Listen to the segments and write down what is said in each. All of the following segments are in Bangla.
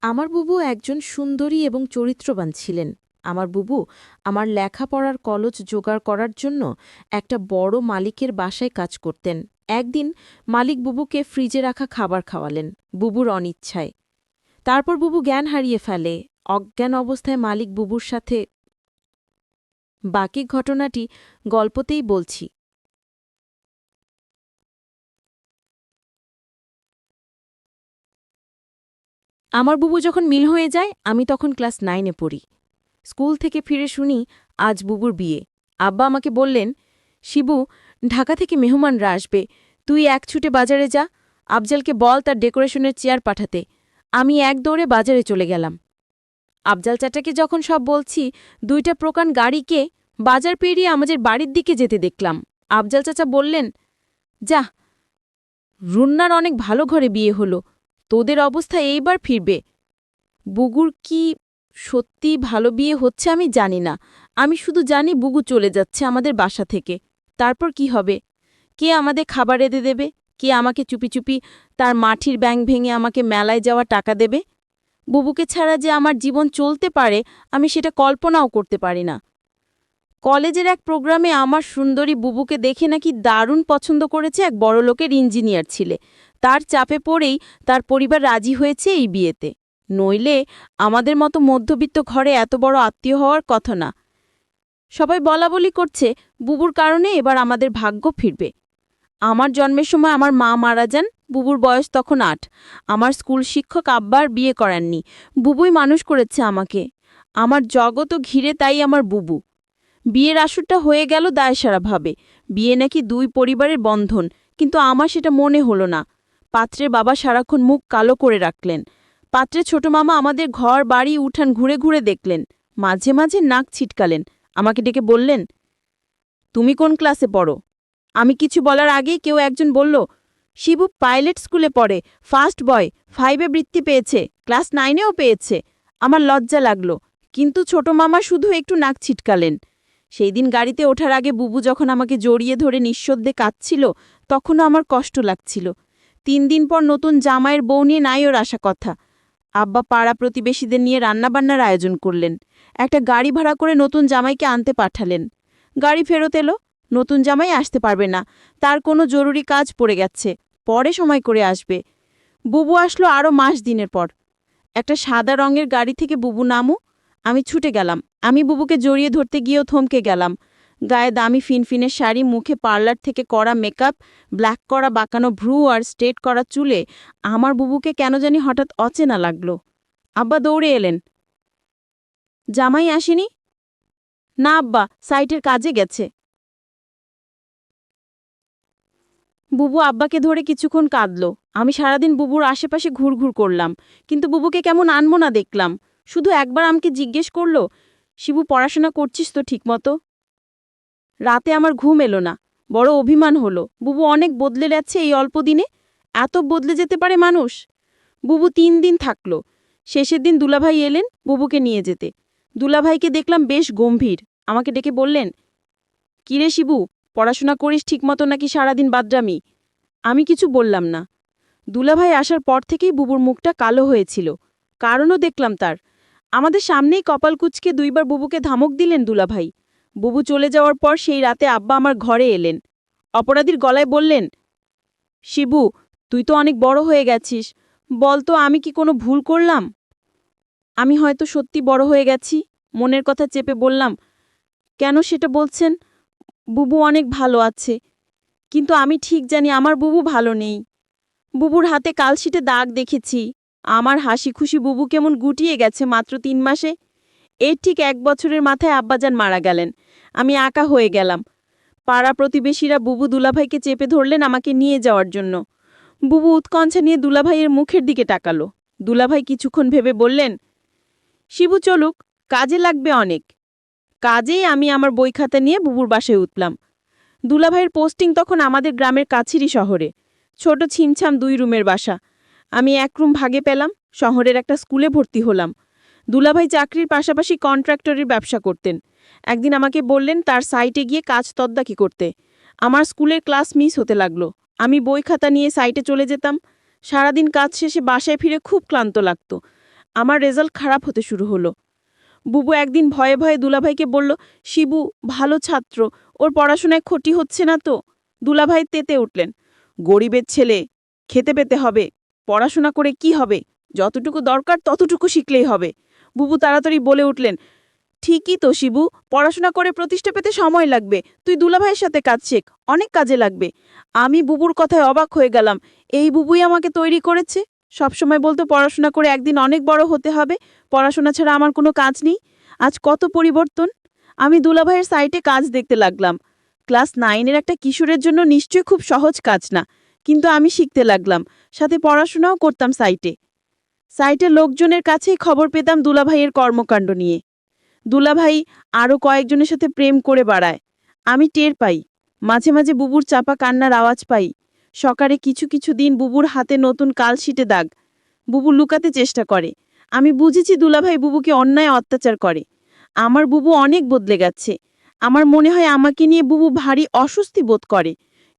আমার বুবু একজন সুন্দরী এবং চরিত্রবান ছিলেন। আমার বুবু আমার লেখাপড়ার কলচ জোগাড় করার জন্য একটা বড় মালিকের বাসায় কাজ করতেন। একদিন মালিক বুবুকে ফ্রিজে রাখা খাবার খাওয়ালেন, বুবুর অনিচ্ছায়। তারপর বুবু জ্ঞান হারিয়ে ফেলে। অজ্ঞান অবস্থায় মালিক বুবুর সাথে। বাকি ঘটনাটি গল্পতেই বলছি। আমার বুবু যখন মিল হয়ে যায়, আমি তখন ক্লাস 9-এ পড়ি। স্কুল থেকে ফিরে শুনি আজ বুবুর বিয়ে। আব্বা আমাকে বললেন, শিবু, ঢাকা থেকে মেহমানরা আসবে, তুই এক ছুটে বাজারে যা, আফজালকে বল তার ডেকোরেশনের চেয়ার পাঠাতে। আমি এক দৌড়ে বাজারে চলে গেলাম। আফজাল চাচাকে যখন সব বলছি, 2টা প্রকাণ্ড গাড়িকে বাজার পেরিয়ে আমাদের বাড়ির দিকে যেতে দেখলাম। আফজাল চাচা বললেন, যা, রুন্নার অনেক ভালো ঘরে বিয়ে হলো, তোদের অবস্থা এইবার ফিরবে। বুগুর কি সত্যি ভালো বিয়ে হচ্ছে আমি জানি না। আমি শুধু জানি বুগু চলে যাচ্ছে আমাদের বাসা থেকে। তারপর কি হবে? কে আমাদের খাবার এনে দেবে? কে আমাকে চুপি চুপি তার মাটির ব্যাঙ ভেঙে আমাকে মেলায় যাওয়া টাকা দেবে? বুবুকে ছাড়া যে আমার জীবন চলতে পারে, আমি সেটা কল্পনাও করতে পারি না। কলেজের এক প্রোগ্রামে আমার সুন্দরী বুবুকে দেখে নাকি দারুণ পছন্দ করেছে এক বড়লোকের ইঞ্জিনিয়ার ছেলে। তার চাপে পড়েই তার পরিবার রাজি হয়েছে এই বিয়েতে। নইলে আমাদের মতো মধ্যবিত্ত ঘরে এত বড় আত্মীয় হওয়ার কথা না। সবাই বলাবলি করছে বুবুর কারণে এবার আমাদের ভাগ্য ফিরবে। আমার জন্মের সময় আমার মা মারা যান, বুবুর বয়স তখন 8। আমার স্কুল শিক্ষক আব্বার বিয়ে করাননি, বুবুই মানুষ করেছে আমাকে। আমার জগৎও ঘিরে তাই আমার বুবু। বিয়ের আসরটা হয়ে গেল দায়সারাভাবে। বিয়ে নাকি 2 পরিবারের বন্ধন, কিন্তু আমার সেটা মনে হলো না। পাত্রের বাবা সারাক্ষণ মুখ কালো করে রাখলেন। পাত্রের ছোট মামা আমাদের ঘর বাড়ি উঠান ঘুরে ঘুরে দেখলেন, মাঝে মাঝে নাক ছিটকালেন। আমাকে ডেকে বললেন, তুমি কোন ক্লাসে পড়ো? আমি কিছু বলার আগেই কেউ একজন বলল, শিবু পাইলট স্কুলে পড়ে, ফার্স্ট বয়, 5-এ বৃত্তি পেয়েছে, ক্লাস 9-এও পেয়েছে। আমার লজ্জা লাগলো, কিন্তু ছোট মামা শুধু একটু নাক ছিটকালেন। সেই দিন গাড়িতে ওঠার আগে বুবু যখন আমাকে জড়িয়ে ধরে নিঃশব্দে কাঁদছিল, তখনও আমার কষ্ট লাগছিল। 3 দিন পর নতুন জামাইয়ের বউ নিয়ে নাই ওর আসা কথা। আব্বা পাড়া প্রতিবেশীদের নিয়ে রান্নাবান্নার আয়োজন করলেন। একটা গাড়ি ভাড়া করে নতুন জামাইকে আনতে পাঠালেন। গাড়ি ফেরত এলো, নতুন জামাই আসতে পারবে না, তার কোনো জরুরি কাজ পড়ে গেছে, পরে সময় করে আসবে। বুবু আসলো আরও মাস দিনের পর। একটা সাদা রঙের গাড়ি থেকে বুবু নামু, আমি ছুটে গেলাম। আমি বুবুকে জড়িয়ে ধরতে গিয়েও থমকে গেলাম। গায়ে দামি ফিনফিনের শাড়ি, মুখে পার্লার থেকে করা মেকআপ, ব্ল্যাক করা বাঁকানো ভ্রু আর স্ট্রেট করা চুলে আমার বুবুকে কেন জানি হঠাৎ অচেনা লাগলো। আব্বা দৌড়ে এলেন, জামাই আসেনি? না আব্বা, সাইটের কাজে গেছে। বুবু আব্বাকে ধরে কিছুক্ষণ কাঁদল। আমি সারাদিন বুবুর আশেপাশে ঘুরঘুর করলাম, কিন্তু বুবুকে কেমন আনমো না দেখলাম। শুধু একবার আমাকে জিজ্ঞেস করল, শিবু পড়াশোনা করছিস তো ঠিকমতো? রাতে আমার ঘুম এলো না, বড় অভিমান হলো। বুবু অনেক বদলে যাচ্ছে এই অল্প দিনে। এত বদলে যেতে পারে মানুষ? বুবু 3 দিন থাকলো। শেষের দিন দুলাভাই এলেন বুবুকে নিয়ে যেতে। দুলাভাইকে দেখলাম বেশ গম্ভীর। আমাকে ডেকে বললেন, কিরে শিবু, পড়াশোনা করিস ঠিকমতো নাকি সারাদিন বাদরামি? আমি কিছু বললাম না। দুলাভাই আসার পর থেকেই বুবুর মুখটা কালো হয়েছিল। কারণও দেখলাম তার। আমাদের সামনেই কপাল কুঁচকে 2বার বুবুকে ধমক দিলেন দুলাভাই। বুবু চলে যাওয়ার পর সেই রাতে আব্বা আমার ঘরে এলেন। অপরাধীর গলায় বললেন, শিবু, তুই তো অনেক বড় হয়ে গেছিস, বল তো আমি কি কোনো ভুল করলাম? আমি হয়তো সত্যি বড় হয়ে গেছি, মনের কথা চেপে বললাম, কেন সেটা বলছেন? বুবু অনেক ভালো আছে, কিন্তু আমি ঠিক জানি আমার বুবু ভালো নেই। বুবুর হাতে কালশিটে দাগ দেখেছি। আমার হাসি খুশি বুবু কেমন গুটিয়ে গেছে মাত্র 3 মাসে। এর ঠিক 1 বছরের মাথায় আব্বাজান মারা গেলেন। আমি একা হয়ে গেলাম। পাড়া প্রতিবেশীরা বুবু দুলাভাইকে চেপে ধরলেন আমাকে নিয়ে যাওয়ার জন্য। বুবু উৎকণ্ঠা নিয়ে দুলাভাইয়ের মুখের দিকে তাকালো। দুলাভাই কিছুক্ষণ ভেবে বললেন, শিবু চলুক, কাজে লাগবে অনেক। কাজেই আমি আমার বই খাতা নিয়ে বুবুর বাসায় উঠলাম। দুলাভাইয়ের পোস্টিং তখন আমাদের গ্রামের কাছেরই শহরে। ছোট ছিমছাম 2 রুমের বাসা। আমি 1 রুম ভাগে পেলাম, শহরের একটা স্কুলে ভর্তি হলাম। দুলাভাই চাকরির পাশাপাশি কন্ট্রাক্টরের ব্যবসা করতেন। একদিন আমাকে বললেন তার সাইটে গিয়ে কাজ তদারকি করতে। আমার স্কুলের ক্লাস মিস হতে লাগলো। আমি বই খাতা নিয়ে সাইটে চলে যেতাম। সারাদিন কাজ শেষে বাসায় ফিরে খুব ক্লান্ত লাগতো। আমার রেজাল্ট খারাপ হতে শুরু হলো। বুবু একদিন ভয়ে ভয়ে দুলাভাইকে বলল, শিবু ভালো ছাত্র, ওর পড়াশোনায় ক্ষতি হচ্ছে না তো? দুলাভাই তেতে উঠলেন, গরিবের ছেলে, খেতে পেতে হবে, পড়াশোনা করে কি হবে? যতটুকু দরকার ততটুকু শিখলেই হবে। বুবু তাড়াতাড়ি বলে উঠলেন, ঠিকই তো শিবু, পড়াশোনা করে প্রতিষ্ঠা পেতে সময় লাগবে, তুই দুলাভাইয়ের সাথে কাজ শেখ, অনেক কাজে লাগবে। আমি বুবুর কথায় অবাক হয়ে গেলাম, এই বুবুই আমাকে তৈরি করেছে। সবসময় বলতো পড়াশোনা করে একদিন অনেক বড় হতে হবে, পড়াশোনা ছাড়া আমার কোনো কাজ নেই। আজ কত পরিবর্তন। আমি দুলাভাইয়ের সাইটে কাজ দেখতে লাগলাম। ক্লাস 9-এর একটা কিশোরের জন্য নিশ্চয়ই খুব সহজ কাজ না, কিন্তু আমি শিখতে লাগলাম, সাথে পড়াশোনাও করতাম সাইটে। সাইটের লোকজনের কাছেই খবর পেতাম দুলাভাইয়ের কর্মকাণ্ড নিয়ে। দুলাভাই আরও কয়েকজনের সাথে প্রেম করে বাড়ায়। আমি টের পাই, মাঝে মাঝে বুবুর চাপা কান্নার আওয়াজ পাই। সকালে কিছু কিছু দিন বুবুর হাতে নতুন কালশিটে দাগ। বুবু লুকাতে চেষ্টা করে। আমি বুঝেছি দুলাভাই বুবুকে অন্যায় অত্যাচার করে। আমার বুবু অনেক বদলে গেছে। আমার মনে হয় আমাকে নিয়ে বুবু ভারী অস্বস্তি বোধ করে।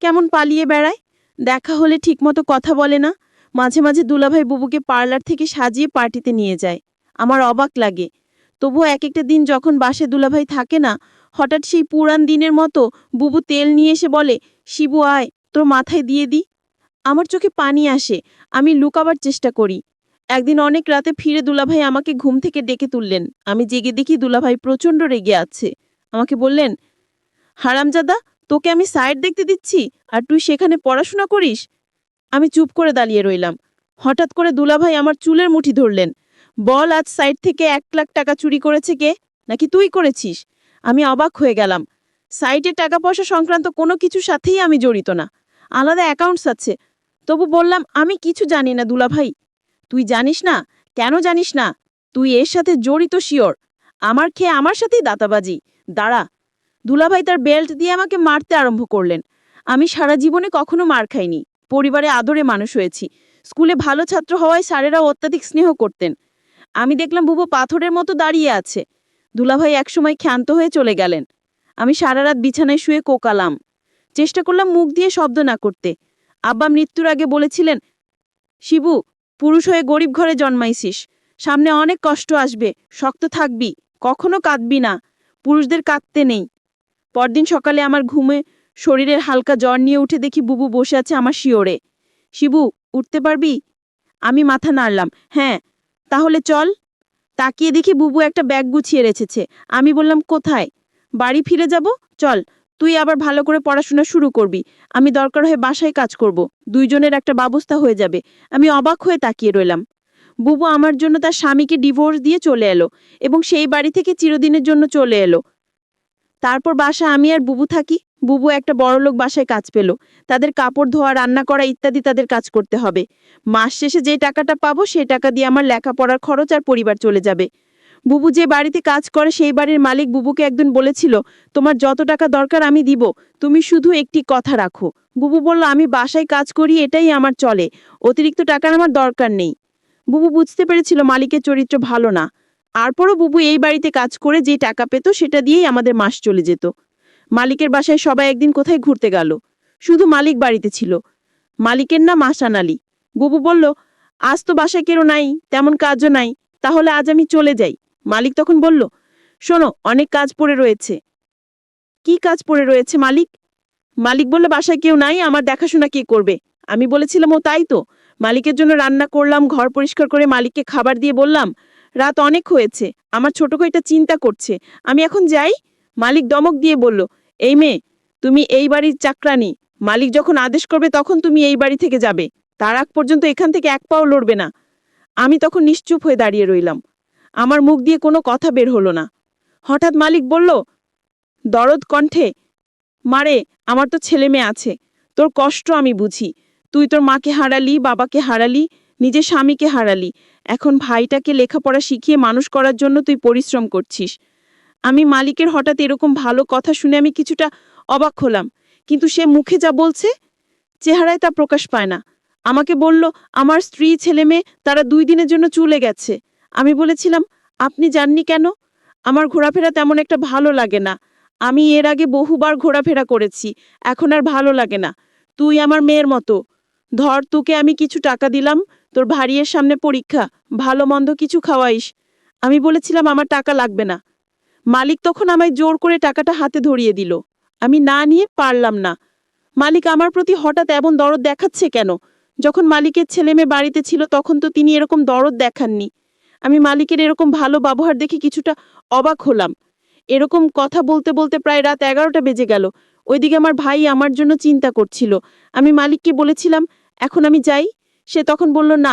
কেমন পালিয়ে বেড়ায়, দেখা হলে ঠিকমতো কথা বলে না। মাঝে মাঝে দুলাভাই বুবুকে পার্লার থেকে সাজিয়ে পার্টিতে নিয়ে যায়। আমার অবাক লাগে। তবুও এক একটা দিন যখন বাসে দুলাভাই থাকে না, হঠাৎ সেই পুরান দিনের মতো বুবু তেল নিয়ে এসে বলে, শিবু আয়, তোর মাথায় দিয়ে দি। আমার চোখে পানি আসে। আমি লুকাবার চেষ্টা করি। একদিন অনেক রাতে ফিরে দুলাভাই আমাকে ঘুম থেকে ডেকে তুললেন। আমি জেগে দেখি দুলাভাই প্রচণ্ড রেগে আছে। আমাকে বললেন, হারামজাদা, তোকে আমি সাইড দেখতে দিচ্ছি আর তুই সেখানে পড়াশোনা করিস? আমি চুপ করে দাঁড়িয়ে রইলাম। হঠাৎ করে দুলাভাই আমার চুলের মুঠি ধরলেন। বল, আজ সাইড থেকে 1 লাখ টাকা চুরি করেছে কে? নাকি তুই করেছিস? আমি অবাক হয়ে গেলাম। সাইটে টাকা পয়সা সংক্রান্ত কোনো কিছুর সাথেই আমি জড়িত না। আলাদা অ্যাকাউন্টস আছে। তবু বললাম, আমি কিছু জানি না দুলাভাই। তুই জানিস না? কেন জানিস না? তুই এর সাথে জড়িত শিওর। আমার খেয়ে আমার সাথেই দাতাবাজি। দাঁড়া। দুলাভাই তার বেল্ট দিয়ে আমাকে মারতে আরম্ভ করলেন। আমি সারা জীবনে কখনো মার খাইনি। পরিবারে আদরে মানুষ হয়েছি। স্কুলে ভালো ছাত্র হওয়ায় স্যারেরাও অত্যাধিক স্নেহ করতেন। আমি দেখলাম বুবু পাথরের মতো দাঁড়িয়ে আছে। দুলাভাই একসময় ক্ষান্ত হয়ে চলে গেলেন। আমি সারা রাত বিছানায় শুয়ে কোকালাম। চেষ্টা করলাম মুখ দিয়ে শব্দ না করতে। আব্বা মৃত্যুর আগে বলেছিলেন, শিবু, পুরুষ হয়ে গরিব ঘরে জন্মাইছিস, সামনে অনেক কষ্ট আসবে, শক্ত থাকবি, কখনো কাঁদবি না, পুরুষদের কাঁদতে নেই। পরদিন সকালে আমার ঘুমে শরীরের হালকা জ্বর নিয়ে উঠে দেখি বুবু বসে আছে আমার শিওরে। শিবু, উঠতে পারবি? আমি মাথা নাড়লাম, হ্যাঁ। তাহলে চল। তাকিয়ে দেখি বুবু একটা ব্যাগ গুছিয়ে রেখেছে। আমি বললাম, কোথায়? বাড়ি ফিরে যাব, চল। তুই আবার ভালো করে পড়াশোনা শুরু করবি, আমি দরকার হয়ে বাসায় কাজ করব, দুইজনের একটা ব্যবস্থা হয়ে যাবে। আমি অবাক হয়ে তাকিয়ে রইলাম। বুবু আমার জন্য তার স্বামীকে ডিভোর্স দিয়ে চলে এলো এবং সেই বাড়ি থেকে চিরদিনের জন্য চলে এলো। তারপর বাসা আমি আর বুবু থাকি। বুবু একটা বড়লোক বাসায় কাজ পেল। তাদের কাপড় ধোয়া, রান্না করা ইত্যাদি তাদের কাজ করতে হবে। মাস শেষে যে টাকাটা পাবো সেই টাকা দিয়ে আমার লেখাপড়ার খরচ আর পরিবার চলে যাবে। বুবু যে বাড়িতে কাজ করে সেই বাড়ির মালিক বুবুকে একদিন বলেছিল, তোমার যত টাকা দরকার আমি দিব, তুমি শুধু একটি কথা রাখো। বুবু বলল, আমি বাসায় কাজ করি, এটাই আমার চলে, অতিরিক্ত টাকার আমার দরকার নেই। বুবু বুঝতে পেরেছিল মালিকের চরিত্র ভালো না। তারপরও বুবু এই বাড়িতে কাজ করে যে টাকা পেত সেটা দিয়েই আমাদের মাস চলে যেত। মালিকের বাসায় সবাই একদিন কোথায় ঘুরতে গেল। শুধু মালিক বাড়িতে ছিল। মালিকের নাম আহসান আলী। বুবু বলল, আজ তো বাসায় কেউ নাই, তেমন কাজও নাই, তাহলে আজ আমি চলে যাই। মালিক তখন বলল, শোনো, অনেক কাজ পড়ে রয়েছে। কি কাজ পড়ে রয়েছে মালিক? মালিক বলল, বাসায় কেউ নাই, আমার দেখাশোনা কে করবে? আমি বলেছিলাম, ও তাই তো। মালিকের জন্য রান্না করলাম, ঘর পরিষ্কার করে মালিককে খাবার দিয়ে বললাম, রাত অনেক হয়েছে, আমার ছোট ভাইটা চিন্তা করছে, আমি এখন যাই। মালিক দমক দিয়ে বলল, এই মেয়ে, তুমি এই বাড়ির চাকরানি। মালিক যখন আদেশ করবে তখন তুমি এই বাড়ি থেকে যাবে, তার আগ পর্যন্ত এখান থেকে এক পাও লড়বে না। আমি তখন নিশ্চুপ হয়ে দাঁড়িয়ে রইলাম। আমার মুখ দিয়ে কোনো কথা বের হলো না। হঠাৎ মালিক বলল দরদ কণ্ঠে, মারে, আমার তো ছেলে মেয়ে আছে, তোর কষ্ট আমি বুঝি। তুই তোর মাকে হারালি, বাবাকে হারালি, নিজের স্বামীকে হারালি, এখন ভাইটাকে লেখাপড়া শিখিয়ে মানুষ করার জন্য তুই পরিশ্রম করছিস। আমি মালিকের হঠাৎ এরকম ভালো কথা শুনে আমি কিছুটা অবাক হলাম, কিন্তু সে মুখে যা বলছে চেহারায় তা প্রকাশ পায় না। আমাকে বলল, আমার স্ত্রী ছেলে মেয়ে তারা 2 দিনের জন্য চলে গেছে। আমি বলেছিলাম, আপনি যাননি কেন? আমার ঘোরাফেরা তেমন একটা ভালো লাগে না। আমি এর আগে বহুবার ঘোরাফেরা করেছি, এখন আর ভালো লাগে না। তুই আমার মেয়ের মতো। ধর, তোকে আমি কিছু টাকা দিলাম, তোর ভারিয়ের সামনে পরীক্ষা, ভালো মন্দ কিছু খাওয়াইস। আমি বলেছিলাম আমার টাকা লাগবে না। মালিক তখন আমায় জোর করে টাকাটা হাতে ধরিয়ে দিল। আমি না নিয়ে পারলাম না। মালিক আমার প্রতি হঠাৎ এমন দরদ দেখাচ্ছে কেন? যখন মালিকের ছেলেমেয়ে বাড়িতে ছিল তখন তো তিনি এরকম দরদ দেখাননি। আমি মালিকের এরকম ভালো ব্যবহার দেখে কিছুটা অবাক হলাম। এরকম কথা বলতে বলতে প্রায় রাত 11টা বেজে গেল। ওইদিকে আমার ভাই আমার জন্য চিন্তা করছিল। আমি মালিককে বলেছিলাম, এখন আমি যাই? সে তখন বলল, না,